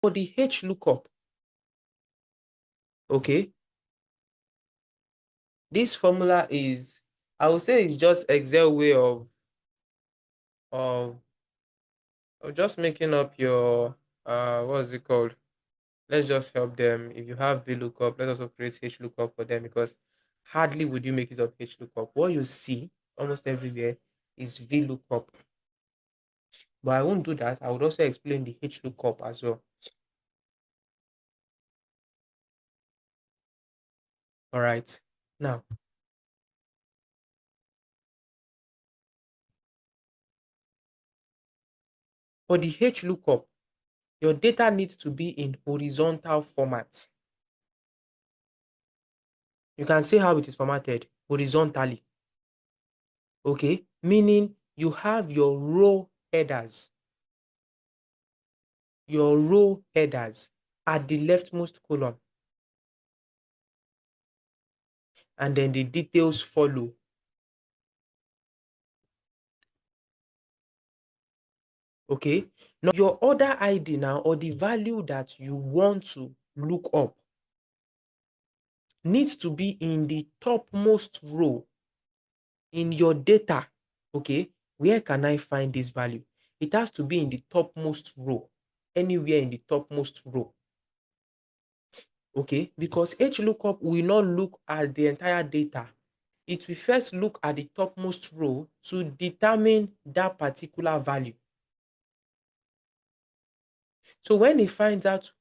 For the HLOOKUP, okay, this formula is, I would say, it's just Excel way of just making up your what's it called? Let's just help them. If you have VLOOKUP, let's also create HLOOKUP for them, because hardly would you make use of HLOOKUP. What you see almost everywhere is VLOOKUP. But I won't do that. I would also explain the HLOOKUP as well. All right. Now, for the HLOOKUP, your data needs to be in horizontal format. You can see how it is formatted horizontally. Okay, meaning you have your row headers at the leftmost column, and then the details follow. Okay, now your order ID now, or the value that you want to look up, needs to be in the topmost row in your data. Okay, where can I find this value? It has to be in the topmost row, anywhere in the topmost row. Okay, because HLOOKUP will not look at the entire data. It will first look at the topmost row to determine that particular value. So when it finds out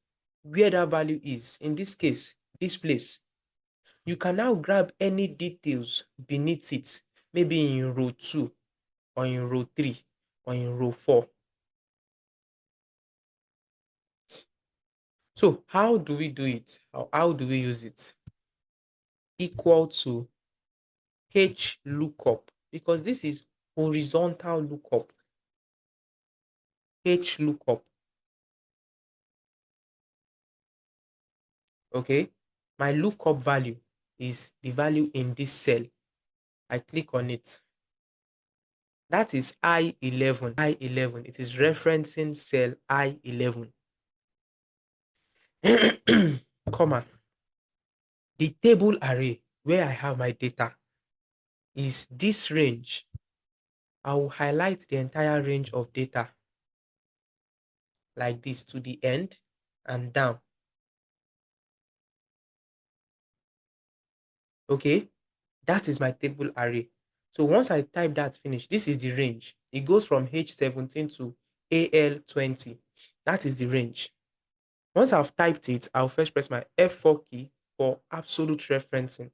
where that value is, in this case, this place, you can now grab any details beneath it, maybe in row 2 or in row 3 or in row 4. So how do we do it? How do we use it? Equal to HLOOKUP, because this is horizontal lookup. HLOOKUP. Okay, my lookup value is the value in this cell. I click on it. That is I11. I11. It is referencing cell I11. Comma. The table array where I have my data is this range. I will highlight the entire range of data like this to the end and down. Okay, that is my table array. So once I type that finish, this is the range. It goes from H17 to AL20. That is the range. Once I've typed it, I'll first press my F4 key for absolute referencing.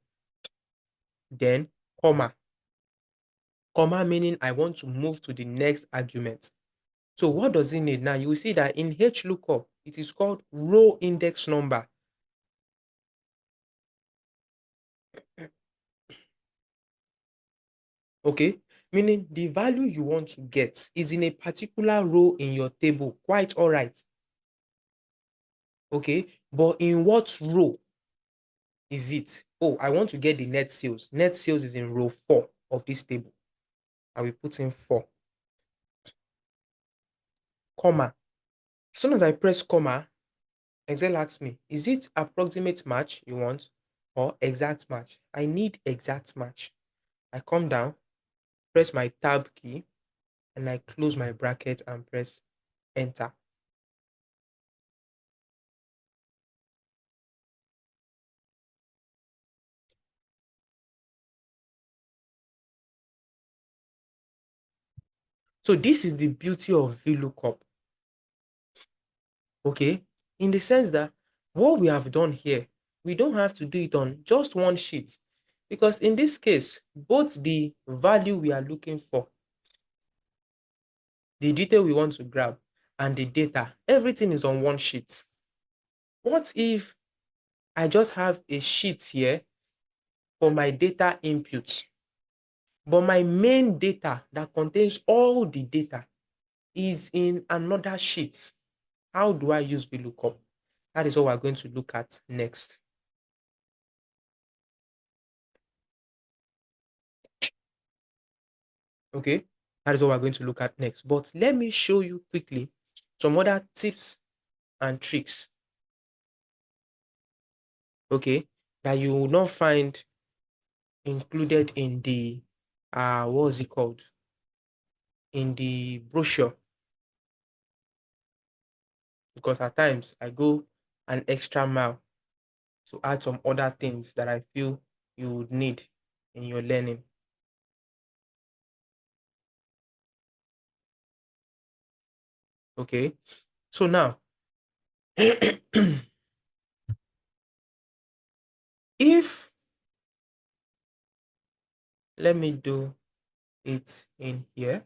Then comma. Comma meaning I want to move to the next argument. So what does it need? Now you will see that in HLOOKUP, it is called row index number. Okay, meaning the value you want to get is in a particular row in your table. Quite all right. Okay, but in what row is it? Oh, I want to get the net sales. Net sales is in row 4 of this table. I will put in 4. Comma. As soon as I press comma, Excel asks me, is it approximate match you want or exact match? I need exact match. I come down, press my tab key, and I close my bracket and press enter. So this is the beauty of VLOOKUP. Okay, in the sense that what we have done here, we don't have to do it on just one sheet, because in this case, both the value we are looking for, the detail we want to grab, and the data, everything is on one sheet. What if I just have a sheet here for my data input, but my main data that contains all the data is in another sheet? How do I use VLOOKUP? That is what we're going to look at next. Okay, that is what we're going to look at next. But let me show you quickly some other tips and tricks, okay, that you will not find included in the what is it called? In the brochure. Because at times I go an extra mile to add some other things that I feel you would need in your learning. Okay. So now, if let me do it in here,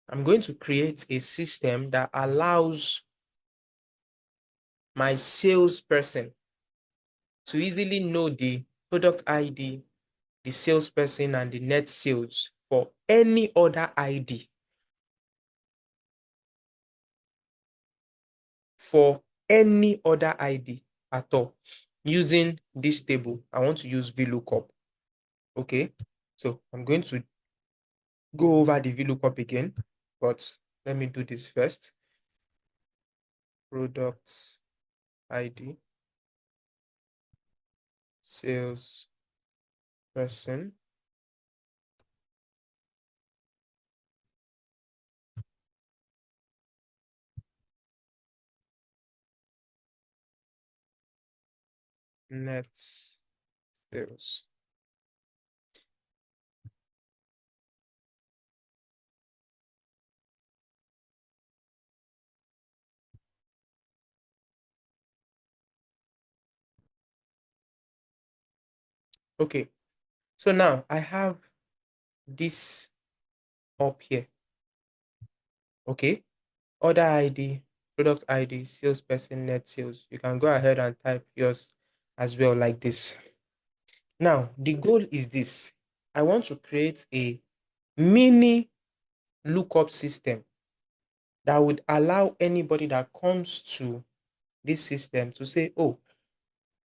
I'm going to create a system that allows my salesperson to easily know the product ID, the salesperson, and the net sales for any other ID, for any other ID at all. Using this table, I want to use VLOOKUP. Okay, so I'm going to go over the VLOOKUP again, but let me do this first. Product ID, sales person, net sales. Okay, so now I have this up here. Okay, order ID, product ID, salesperson, net sales. You can go ahead and type yours as well, like this. Now, the goal is this. I want to create a mini lookup system that would allow anybody that comes to this system to say, oh,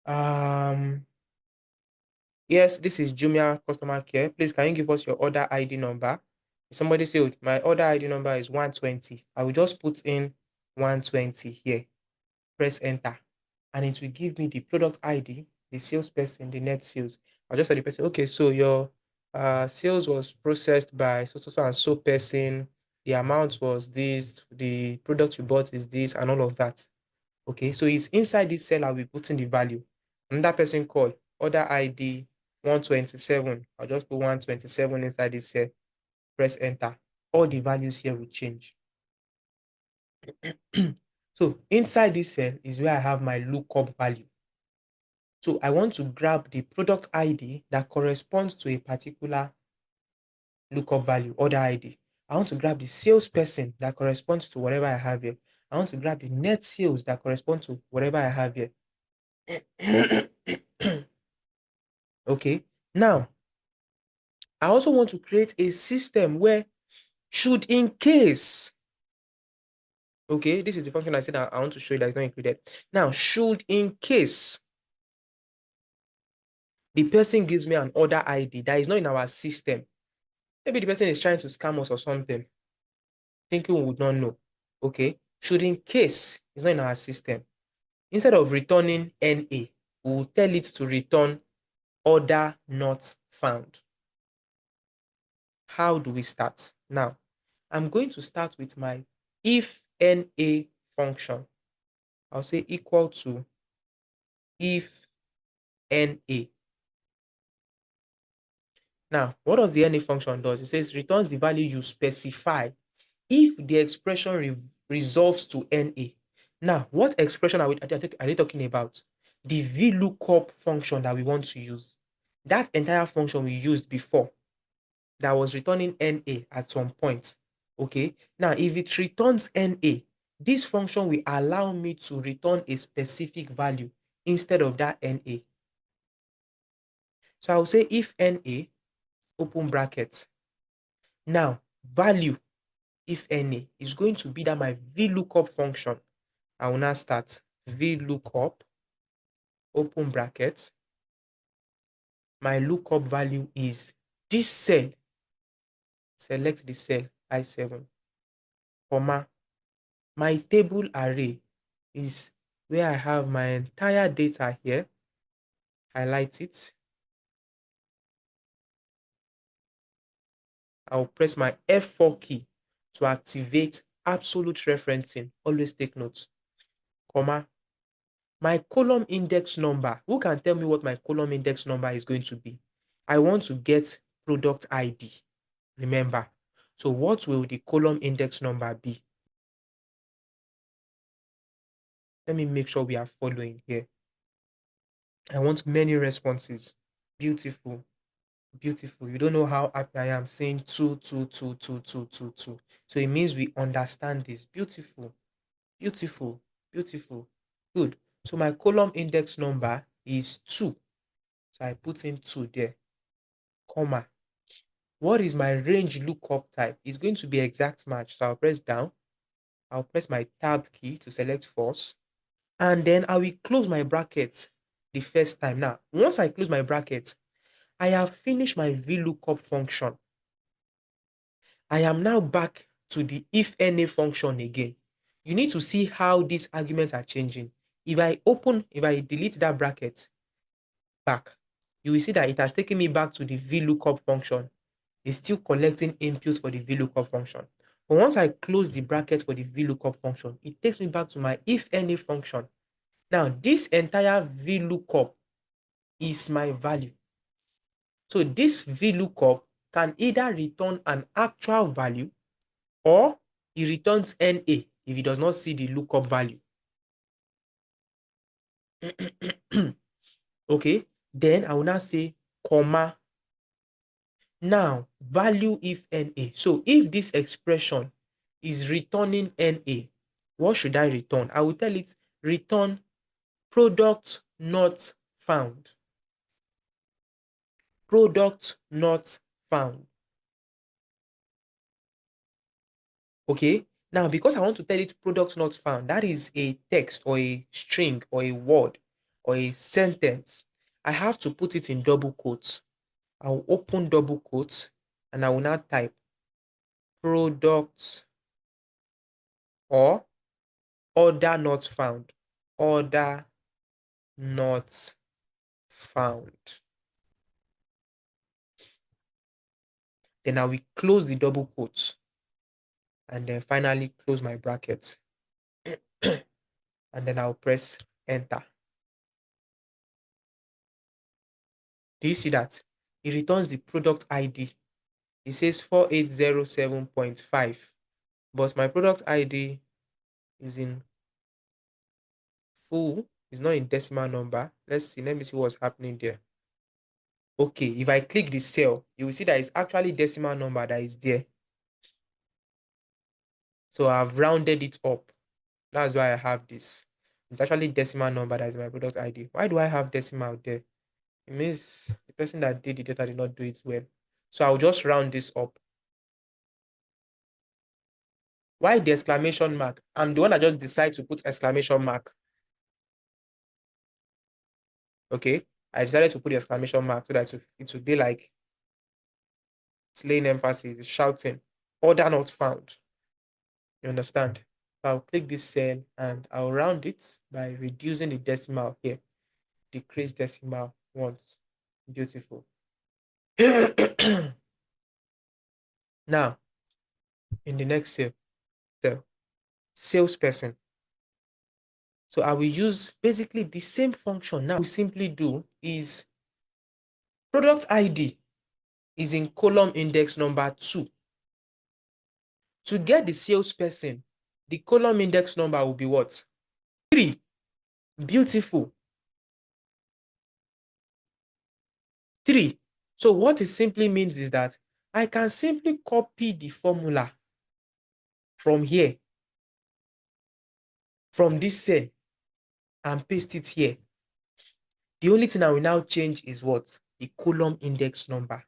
um, yes, this is Jumia customer care. Please, can you give us your order ID number? If somebody say, oh, my order ID number is 120. I will just put in 120 here, press enter, and it will give me the product ID, the salesperson, the net sales. I'll just tell the person, okay, so your sales was processed by so and so person. The amount was this, the product you bought is this, and all of that. Okay, so it's inside this cell I'll be putting the value. Another person call, order ID 127. I'll just put 127 inside this cell, press enter. All the values here will change. So inside this cell is where I have my lookup value. So I want to grab the product ID that corresponds to a particular lookup value, order ID. I want to grab the salesperson that corresponds to whatever I have here. I want to grab the net sales that correspond to whatever I have here. Okay, now I also want to create a system where, should in case, okay, this is the function I said I want to show you that is not included. Now, should in case the person gives me an order ID that is not in our system, maybe the person is trying to scam us or something, thinking we would not know. Okay, should in case it's not in our system, instead of returning NA, we will tell it to return order not found. How do we start? Now, I'm going to start with my if NA function. I'll say equal to if NA. Now, what does the NA function does? It says returns the value you specify if the expression resolves to NA. Now, what expression are they talking about? The VLOOKUP function that we want to use. That entire function we used before that was returning NA at some point. Okay. Now, if it returns NA, this function will allow me to return a specific value instead of that NA. So I will say if NA, open bracket. Now, value, if NA, is going to be that my VLOOKUP function. I will now start VLOOKUP, open bracket. My lookup value is this cell. Select the cell I7, comma, my table array is where I have my entire data here. Highlight it. I'll press my F4 key to activate absolute referencing. Always take note. Comma. My column index number. Who can tell me what my column index number is going to be? I want to get product ID. Remember. So what will the column index number be? Let me make sure we are following here. I want many responses. Beautiful. Beautiful. You don't know how happy I am saying two, two, two, two, two, two, two. So it means we understand this. Beautiful. Beautiful. Beautiful. Good. So my column index number is 2. So I put in 2 there. Comma. What is my range lookup type? It's going to be exact match. So I'll press down. I'll press my tab key to select false. And then I will close my brackets the first time. Now, once I close my brackets, I have finished my VLOOKUP function. I am now back to the if any function again. You need to see how these arguments are changing. If I delete that bracket back, you will see that it has taken me back to the VLOOKUP function. It's still collecting inputs for the VLOOKUP function. But once I close the bracket for the VLOOKUP function, it takes me back to my if any function. Now, this entire VLOOKUP is my value. So this VLOOKUP can either return an actual value or it returns NA if it does not see the lookup value. Okay, then I will now say comma. Now, value if NA. So if this expression is returning NA, what should I return? I will tell it return product not found. Product not found. Okay, now because I want to tell it product not found, that is a text or a string or a word or a sentence. I have to put it in double quotes. I'll open double quotes and I will now type product or order not found. Order not found. Then I will close the double quotes and then finally close my brackets. And then I'll press enter. Do you see that? It returns the product ID. It says 4807.5, but my product ID is in full. It's not in decimal number. Let's see. Let me see what's happening there. Okay, if I click the cell, you will see that it's actually decimal number that is there. So I've rounded it up. That's why I have this. It's actually decimal number that is my product ID. Why do I have decimal there? It means the person that did the data did not do it well. So I'll just round this up. Why the exclamation mark? I'm the one that just decide to put exclamation mark. Okay, I decided to put the exclamation mark so that it would be like it's laying emphasis, it's shouting, order not found. You understand? I'll click this cell and I'll round it by reducing the decimal here. Decrease decimal once. Beautiful. Now, in the next cell, the salesperson. So I will use basically the same function. Now we simply do is product ID is in column index number 2. To get the salesperson, the column index number will be what? 3. Beautiful. 3. So what it simply means is that I can simply copy the formula from here, from this cell, and paste it here. The only thing I will now change is what? The column index number.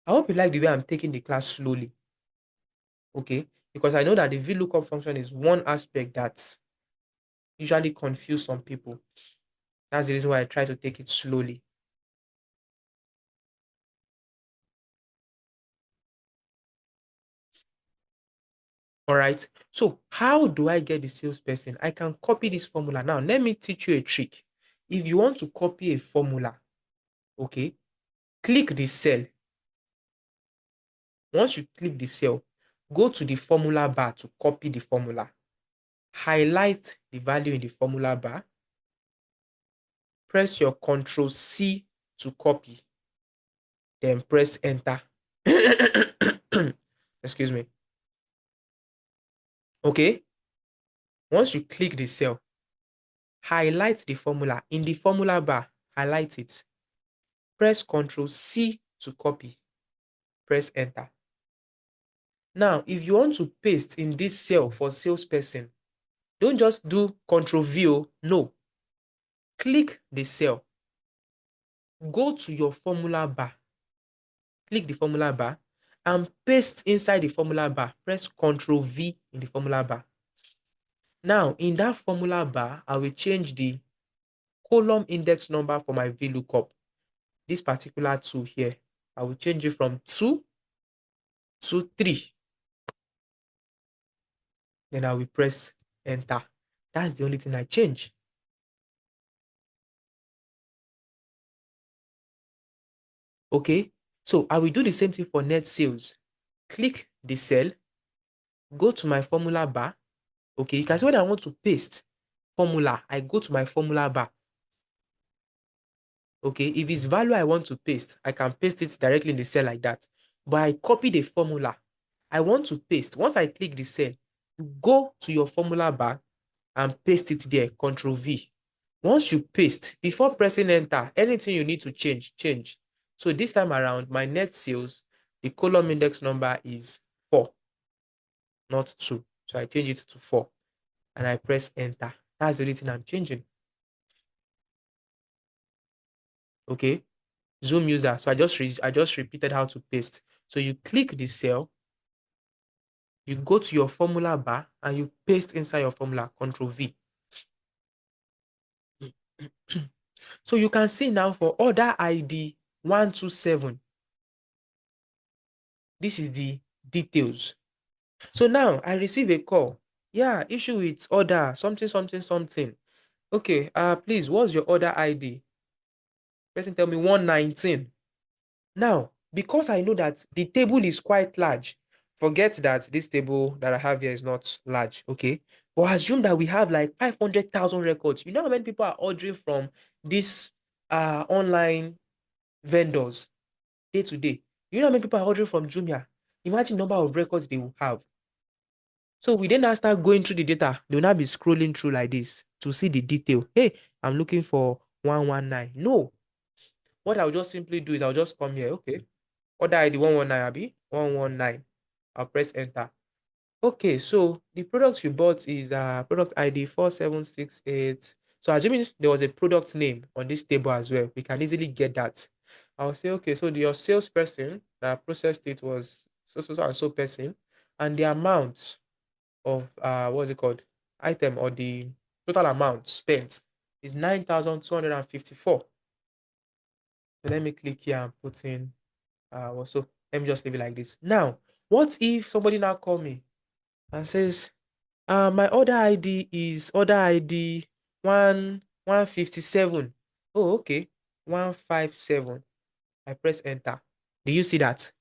I hope you like the way I'm taking the class slowly. Okay? Because I know that the VLOOKUP function is one aspect that usually confuses some people. That's the reason why I try to take it slowly. All right. So how do I get the salesperson? I can copy this formula. Now, let me teach you a trick. If you want to copy a formula, okay, click the cell. Once you click the cell, go to the formula bar to copy the formula. Highlight the value in the formula bar. Press your Ctrl C to copy. Then press enter. Excuse me. Okay. Once you click the cell, highlight the formula. In the formula bar, highlight it. Press Ctrl C to copy. Press enter. Now, if you want to paste in this cell for salesperson, don't just do Ctrl V. No. Click the cell. Go to your formula bar. Click the formula bar and paste inside the formula bar. Press Ctrl V in the formula bar. Now, in that formula bar, I will change the column index number for my VLOOKUP. This particular 2 here, I will change it from 2 to 3. Then I will press enter. That's the only thing I change. Okay, so I will do the same thing for net sales. Click the cell, go to my formula bar. Okay, you can see when I want to paste formula, I go to my formula bar. Okay, if it's value I want to paste, I can paste it directly in the cell like that. But I copy the formula. I want to paste. Once I click the cell, go to your formula bar and paste it there, Ctrl V. Once you paste, before pressing enter, anything you need to change, change. So this time around, my net sales, the column index number is 4, not 2. So I change it to 4 and I press enter. That's the only thing I'm changing. Okay. Zoom user. So I just repeated how to paste. So you click the cell, you go to your formula bar and you paste inside your formula, Ctrl V. So you can see now for order ID 127, this is the details. So now I receive a call. Yeah, issue with order, something, something, something. Okay, please, what's your order ID? Person tell me 119. Now, because I know that the table is quite large, forget that this table that I have here is not large, okay? But assume that we have like 500,000 records. You know how many people are ordering from these online vendors day to day? You know how many people are ordering from Jumia? Imagine the number of records they will have. So we then now start going through the data. They will now be scrolling through like this to see the detail. Hey, I'm looking for 119. No. What I'll just simply do is I'll just come here. Okay. Order ID 119, Abi. 119. I'll press enter. Okay, so the product you bought is product ID 4768. So assuming there was a product name on this table as well, we can easily get that. I'll say, okay, so your salesperson that processed it was so and so person, and the amount of what's it called? Item, or the total amount spent is 9,254. So let me click here and put in also, let me just leave it like this. Now, what if somebody now call me and says, my order ID is order ID 157. Oh, okay. 157. I press enter. Do you see that?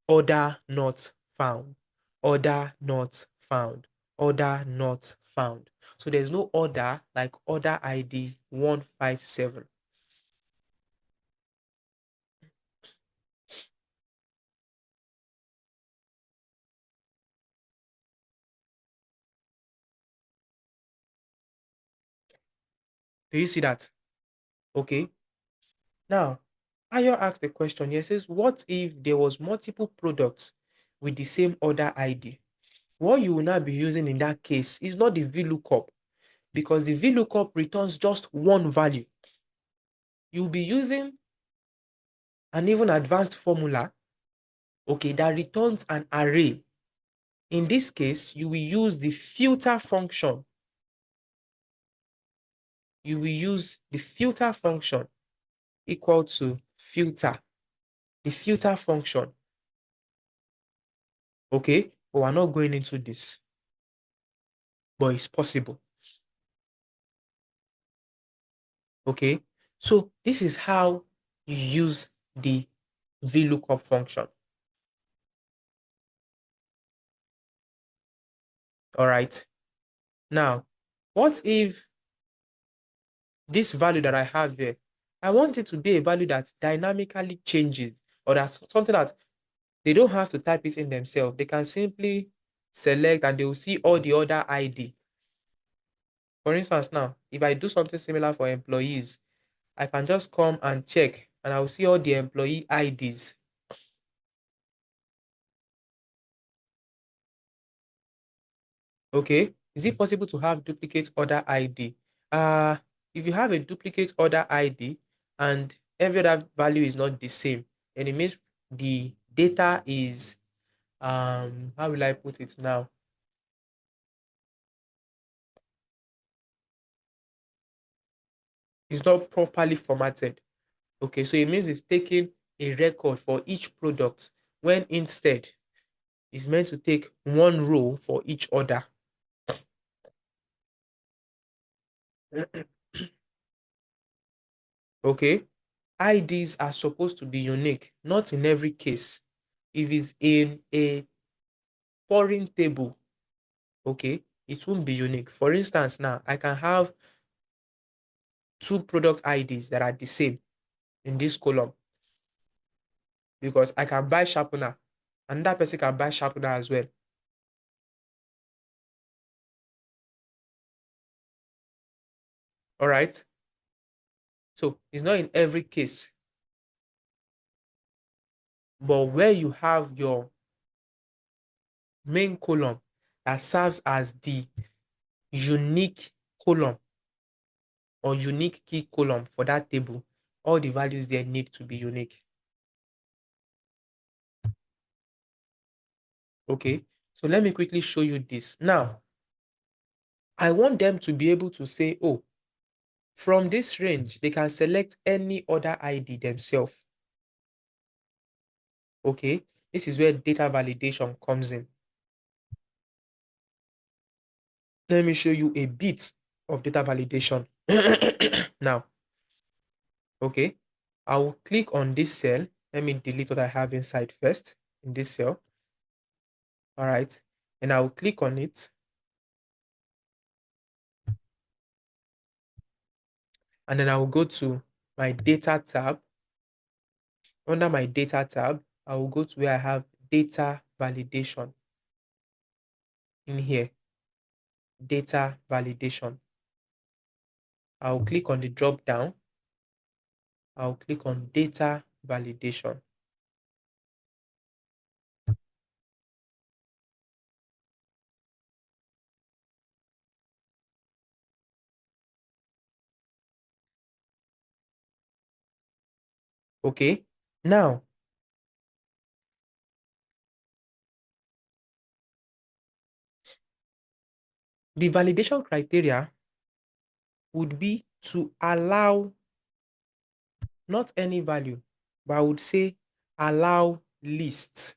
Order not found. Order not found. Order not found. So there's no order like order ID 157. Do you see that? Okay. Now, Ayo asked a question here. Says, what if there was multiple products with the same order ID? What you will now be using in that case is not the VLOOKUP, because the VLOOKUP returns just one value. You'll be using an even advanced formula, okay, that returns an array. In this case, you will use the filter function. You will use the filter function equal to filter. The filter function. Okay. but we're not going into this, but it's possible. Okay, so this is how you use the VLOOKUP function. All right. Now, what if this value that I have here, I want it to be a value that dynamically changes, or that's something that they don't have to type it in themselves. They can simply select and they will see all the other ID. For instance, now, if I do something similar for employees, I can just come and check and I will see all the employee IDs. Okay, is it possible to have duplicate order ID? Uh, if you have a duplicate order ID and every other value is not the same, then it means the data is, how will I put it now? It's not properly formatted. Okay, so it means it's taking a record for each product when instead it's meant to take one row for each order. Okay, IDs are supposed to be unique, not in every case. If it's in a foreign table, okay, it won't be unique. For instance, now I can have two product IDs that are the same in this column because I can buy sharpener and that person can buy sharpener as well. All right. So it's not in every case, but where you have your main column that serves as the unique column or unique key column for that table, all the values there need to be unique. Okay, so let me quickly show you this. Now, I want them to be able to say, oh, from this range, they can select any other ID themselves. Okay, this is where data validation comes in. Let me show you a bit of data validation. Now, okay, I will click on this cell. Let me delete what I have inside first in this cell. All right, and I will click on it. And then I will go to my data tab. Under my data tab, I will go to where I have data validation in here, data validation. I'll click on the drop down. I'll click on data validation. Okay, now the validation criteria would be to allow not any value, but I would say allow list.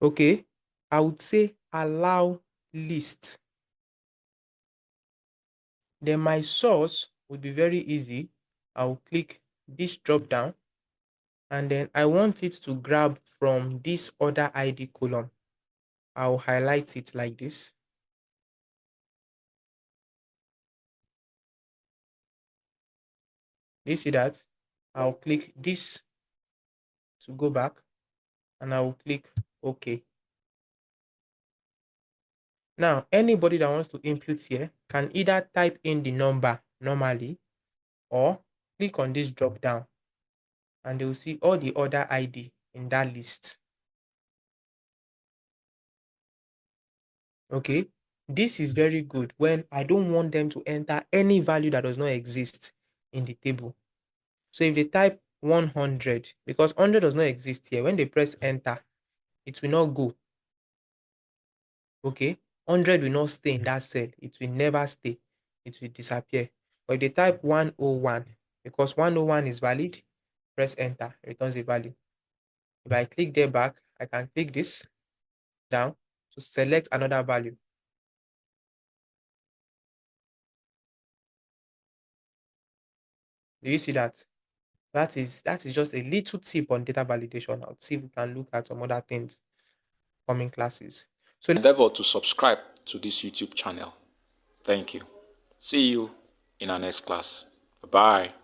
Okay, I would say allow list. Then my source would be very easy. I'll click this drop down and then I want it to grab from this other ID column. I'll highlight it like this. You see that? I'll click this to go back and I will click OK. Now, anybody that wants to input here can either type in the number normally or click on this drop down and they will see all the other ID in that list. Okay, this is very good when I don't want them to enter any value that does not exist in the table. So if they type 100, because 100 does not exist here, when they press enter, it will not go. Okay, 100 will not stay in that cell. It will never stay. It will disappear. But if they type 101, because 101 is valid, press enter, returns a value. If I click there back, I can click this down to select another value. Do you see that? That is just a little tip on data validation. I'll see if we can look at some other things coming classes. So endeavor to subscribe to this YouTube channel. Thank you. See you in our next class. Bye.